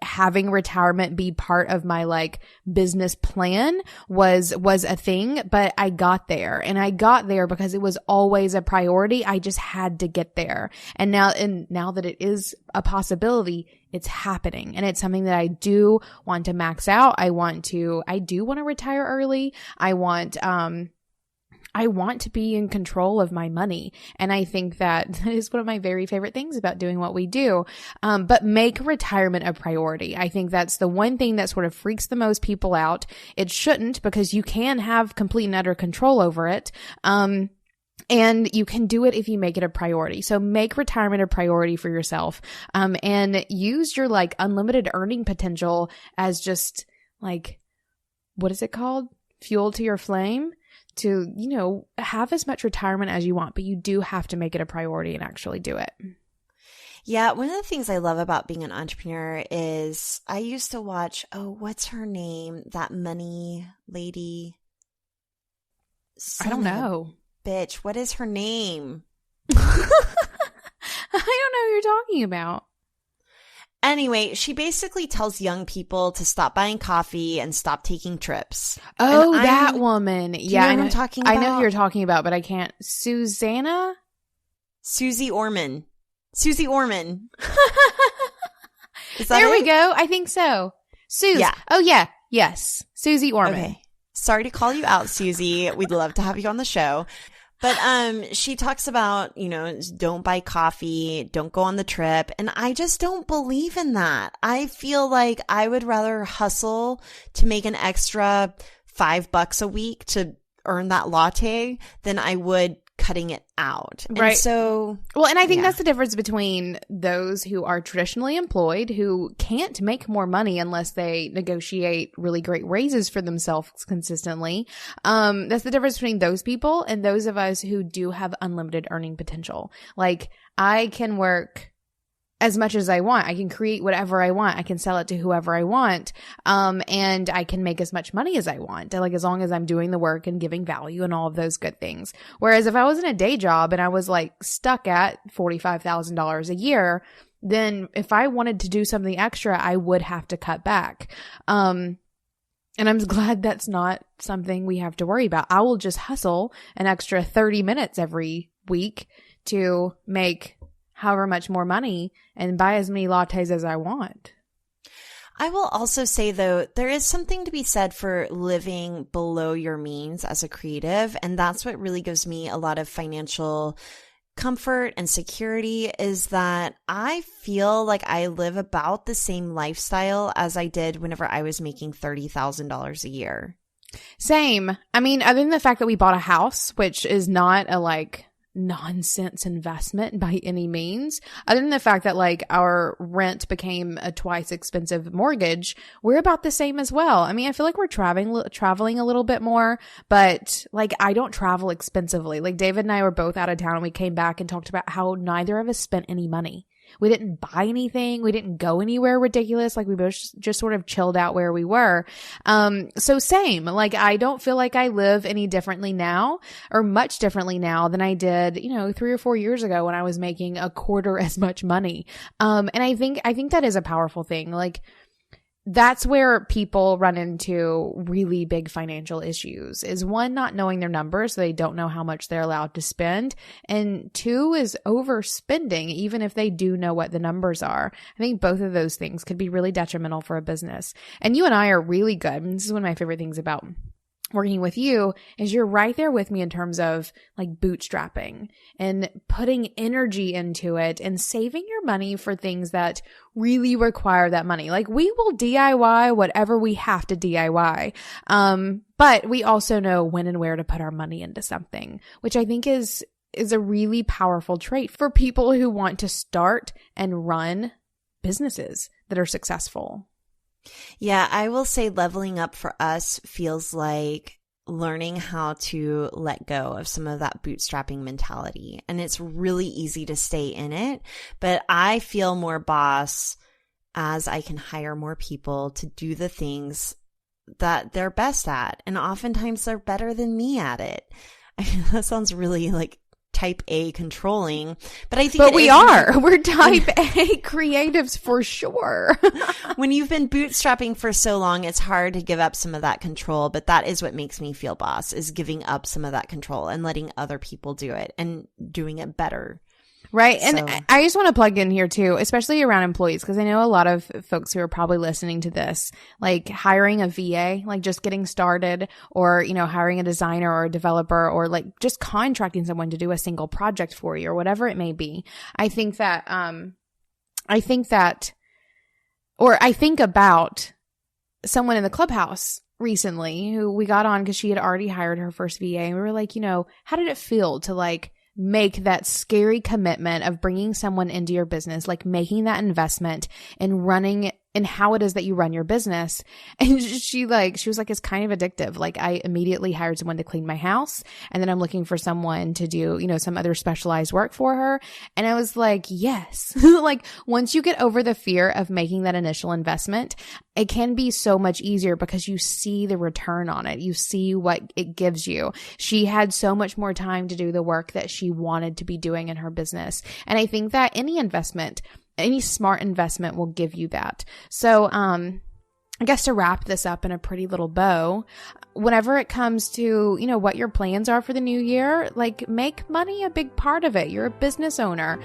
Speaker 2: having retirement be part of my like business plan was a thing, but I got there, and I got there because it was always a priority. I just had to get there. And now that it is a possibility, it's happening, and it's something that I do want to max out. I do want to retire early. I want to be in control of my money. And I think that is one of my very favorite things about doing what we do. But make retirement a priority. I think that's the one thing that sort of freaks the most people out. It shouldn't, because you can have complete and utter control over it. And you can do it if you make it a priority. So make retirement a priority for yourself. And use your like unlimited earning potential as just like, what is it called? Fuel to your flame. To, have as much retirement as you want, but you do have to make it a priority and actually do it.
Speaker 1: Yeah, one of the things I love about being an entrepreneur is I used to watch, what's her name? That money lady.
Speaker 2: I don't know.
Speaker 1: Bitch, what is her name?
Speaker 2: I don't know who you're talking about.
Speaker 1: Anyway, she basically tells young people to stop buying coffee and stop taking trips.
Speaker 2: Oh, that woman. Yeah,
Speaker 1: I know what I'm talking about.
Speaker 2: I know who you're talking about, but I can't. Susie
Speaker 1: Orman. Susie Orman.
Speaker 2: There we go. I think so. Suze.
Speaker 1: Yeah.
Speaker 2: Oh, yeah. Yes. Susie Orman.
Speaker 1: Okay. Sorry to call you out, Susie. We'd love to have you on the show. But she talks about, don't buy coffee, don't go on the trip. And I just don't believe in that. I feel like I would rather hustle to make an extra $5 a week to earn that latte than I would cutting it out.
Speaker 2: Right.
Speaker 1: And so,
Speaker 2: well, and I think that's the difference between those who are traditionally employed, who can't make more money unless they negotiate really great raises for themselves consistently. That's the difference between those people and those of us who do have unlimited earning potential. Like, I can work as much as I want. I can create whatever I want. I can sell it to whoever I want. And I can make as much money as I want. Like, as long as I'm doing the work and giving value and all of those good things. Whereas if I was in a day job and I was like stuck at $45,000 a year, then if I wanted to do something extra, I would have to cut back. And I'm glad that's not something we have to worry about. I will just hustle an extra 30 minutes every week to make however much more money and buy as many lattes as I want.
Speaker 1: I will also say, though, there is something to be said for living below your means as a creative. And that's what really gives me a lot of financial comfort and security, is that I feel like I live about the same lifestyle as I did whenever I was making $30,000 a year.
Speaker 2: Same. I mean, other than the fact that we bought a house, which is not a nonsense investment by any means, other than the fact that our rent became a twice expensive mortgage, we're about the same as well. I mean, I feel like we're traveling a little bit more, but I don't travel expensively. David and I were both out of town and we came back and talked about how neither of us spent any money. We didn't buy anything. We didn't go anywhere ridiculous. We both just sort of chilled out where we were. So same, I don't feel like I live any differently now, or much differently now than I did, 3 or 4 years ago when I was making a quarter as much money. And I think that is a powerful thing. That's where people run into really big financial issues, is one, not knowing their numbers, so they don't know how much they're allowed to spend. And two is overspending, even if they do know what the numbers are. I think both of those things could be really detrimental for a business. And you and I are really good. And this is one of my favorite things about working with you, is you're right there with me in terms of bootstrapping and putting energy into it and saving your money for things that really require that money. We will DIY whatever we have to DIY. But we also know when and where to put our money into something, which I think is a really powerful trait for people who want to start and run businesses that are successful.
Speaker 1: Yeah, I will say leveling up for us feels like learning how to let go of some of that bootstrapping mentality. And it's really easy to stay in it, but I feel more boss as I can hire more people to do the things that they're best at. And oftentimes they're better than me at it. I mean, that sounds really type A controlling, but I think
Speaker 2: we're type A creatives for sure.
Speaker 1: When you've been bootstrapping for so long, it's hard to give up some of that control, but that is what makes me feel boss, is giving up some of that control and letting other people do it and doing it better.
Speaker 2: Right. And so, I just want to plug in here too, especially around employees, because I know a lot of folks who are probably listening to this, hiring a VA, just getting started, or, hiring a designer or a developer, or just contracting someone to do a single project for you, or whatever it may be. I think about someone in the clubhouse recently who we got on because she had already hired her first VA, and we were like, how did it feel to make that scary commitment of bringing someone into your business, making that investment and running and how it is that you run your business. And she was like, it's kind of addictive. I immediately hired someone to clean my house, and then I'm looking for someone to do, some other specialized work for her. And I was like, yes. Once you get over the fear of making that initial investment, it can be so much easier because you see the return on it. You see what it gives you. She had so much more time to do the work that she wanted to be doing in her business. And I think that any smart investment will give you that. So, I guess to wrap this up in a pretty little bow, whenever it comes to, what your plans are for the new year, make money a big part of it. You're a business owner.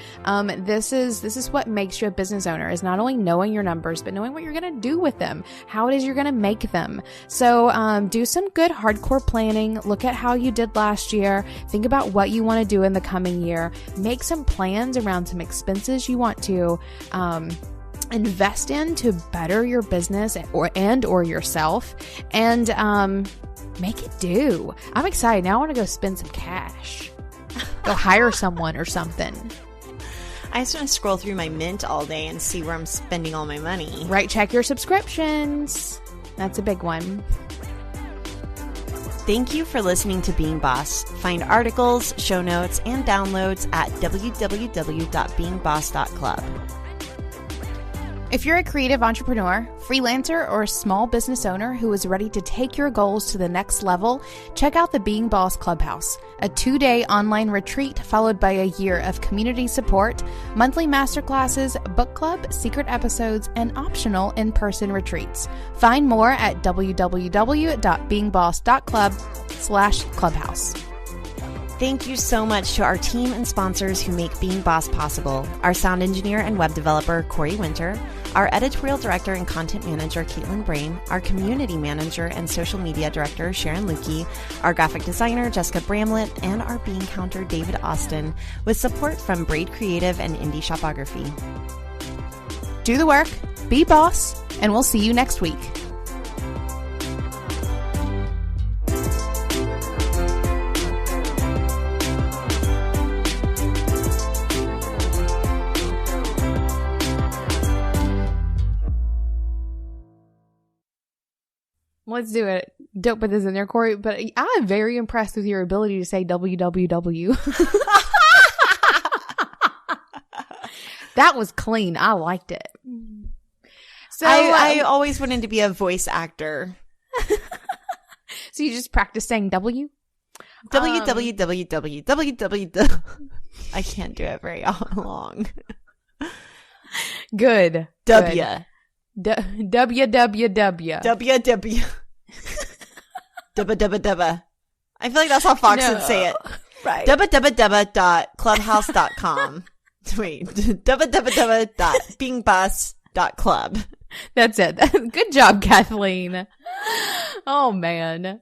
Speaker 2: This is what makes you a business owner, is not only knowing your numbers, but knowing what you're going to do with them, how it is you're going to make them. So, do some good hardcore planning. Look at how you did last year. Think about what you want to do in the coming year. Make some plans around some expenses you want to, invest in to better your business or yourself, and make it do. I'm excited. Now I want to go spend some cash. Go hire someone or something.
Speaker 1: I just want to scroll through my Mint all day and see where I'm spending all my money.
Speaker 2: Right, check your subscriptions. That's a big one.
Speaker 1: Thank you for listening to Being Boss. Find articles, show notes, and downloads at www.beingboss.club.
Speaker 2: If you're a creative entrepreneur, freelancer, or small business owner who is ready to take your goals to the next level, check out the Being Boss Clubhouse, a 2-day online retreat followed by a year of community support, monthly masterclasses, book club, secret episodes, and optional in-person retreats. Find more at www.beingboss.club/clubhouse.
Speaker 1: Thank you so much to our team and sponsors who make Being Boss possible. Our sound engineer and web developer, Corey Winter, our editorial director and content manager, Caitlin Brain, our community manager and social media director, Sharon Lukey, our graphic designer, Jessica Bramlett, and our bean counter, David Austin, with support from Braid Creative and Indie Shopography.
Speaker 2: Do the work, be boss, and we'll see you next week. Let's do it. Don't put this in there, Corey, but I'm very impressed with your ability to say www. That was clean. I liked it.
Speaker 1: So I always wanted to be a voice actor.
Speaker 2: So you just practice saying W?
Speaker 1: www. I can't do it very long.
Speaker 2: Good.
Speaker 1: W.
Speaker 2: WWW.
Speaker 1: WW. Dubba. I feel like that's how Fox would say it.
Speaker 2: Right.
Speaker 1: www.clubhouse.com. Wait. www.beingboss.club.
Speaker 2: That's it. Good job, Kathleen. Oh, man.